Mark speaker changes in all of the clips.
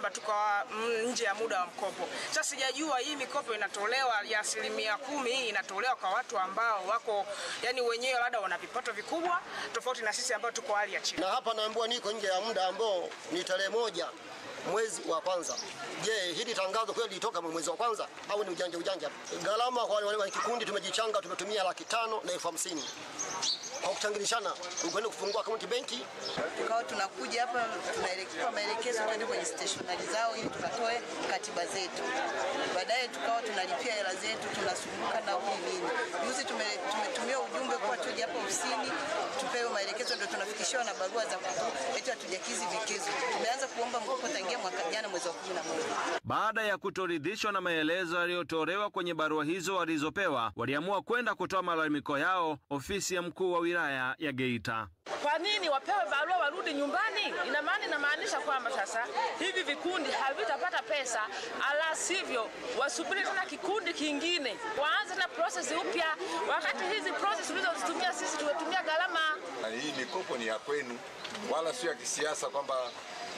Speaker 1: labda tukawa nje ya muda wa mkopo. Sasa sijajua hii mikopo inatolewa ya 10% hii inatolewa kwa watu ambao wako yani wenyewe labda wana vipato vikubwa tofauti na sisi ambao tuko hali ya chini.
Speaker 2: Na hapa naambiwa niko nje ya muda ambao ni tarehe 1 mwezi wa kwanza. Je, hili tangazo kweli litoka mwezi wa kwanza au ni ujanja? Gharama kwa wale wa kikundi tumejichanga, tumetumia 550,000 na 50,000. Kwa kuchangilishana kwenda kufungua akaunti benki.
Speaker 3: Tukao tunakuja hapa tunaelekea maelekezo twende kwenye stationery zao ili tukatoe katiba zetu. Baadaye tukao tunalipia hela zetu, tunasumbuka na nini. Juzi tumetumia ujumbe kwa tuje hapa ofisini tupewe maelekezo, ndio tunafikishiwa na barua za eti hatujakizi vigezo. Tumeanza kuomba mkopo tangia mwaka jana mwezi wa 11.
Speaker 4: Baada ya kutoridhishwa na maelezo yaliyotolewa kwenye barua hizo walizopewa, waliamua kwenda kutoa malalamiko yao ofisi ya mkuu wa wilaya ya Geita.
Speaker 5: Kwa nini wapewe barua warudi nyumbani? Inamaanisha kwamba sasa hivi vikundi havitapata pesa, ala sivyo wasubiri tena kikundi kingine waanze na process upya, wakati hizi process tulizozitumia sisi tumetumia gharama.
Speaker 6: Hii mikopo ni ya kwenu, wala sio ya kisiasa kwamba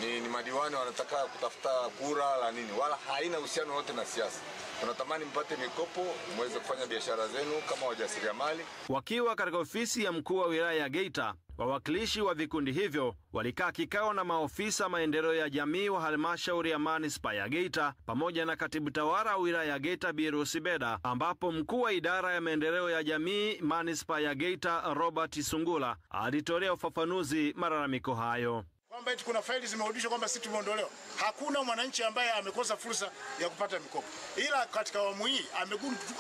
Speaker 6: ni madiwani wanataka kutafuta kura la nini, wala haina uhusiano wote na siasa. Tunatamani mpate mikopo muweze kufanya biashara zenu kama wajasiriamali.
Speaker 4: Wakiwa katika ofisi ya mkuu wa wilaya ya Geita, wawakilishi wa vikundi hivyo walikaa kikao na maofisa maendeleo ya jamii wa halmashauri ya manispaa ya Geita pamoja na katibu tawala wa wilaya ya Geita Bi Rusibeda, ambapo mkuu wa idara ya maendeleo ya jamii manispaa ya Geita Robert Sungula alitolea ufafanuzi malalamiko hayo.
Speaker 7: Kwamba eti kuna faili zimerudishwa kwamba sisi tumeondolewa. Hakuna mwananchi ambaye amekosa fursa ya kupata mikopo. Ila katika awamu hii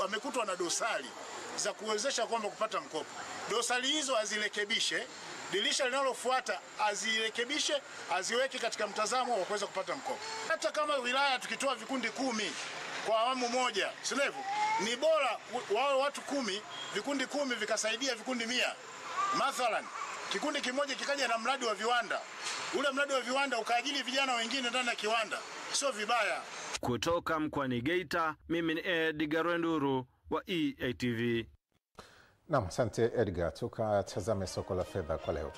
Speaker 7: amekutwa na dosari za kuwezesha kwamba kupata mkopo. Dosari hizo azirekebishe, dirisha linalofuata azirekebishe, aziweke katika mtazamo wa kuweza kupata mkopo. Hata kama wilaya tukitoa vikundi 10 kwa awamu moja, sivyo? Ni bora wao watu 10, vikundi 10 vikasaidia vikundi 100. Mathalan, kikundi kimoja kikaja na mradi wa viwanda. Ule mradi wa viwanda ukaajili vijana wengine ndani ya kiwanda. Sio vibaya.
Speaker 4: Kutoka mkoani Geita, mimi ni Edgar Nduru wa EATV.
Speaker 8: Naam, asante Edgar. Tukatazame soko la fedha kwa leo.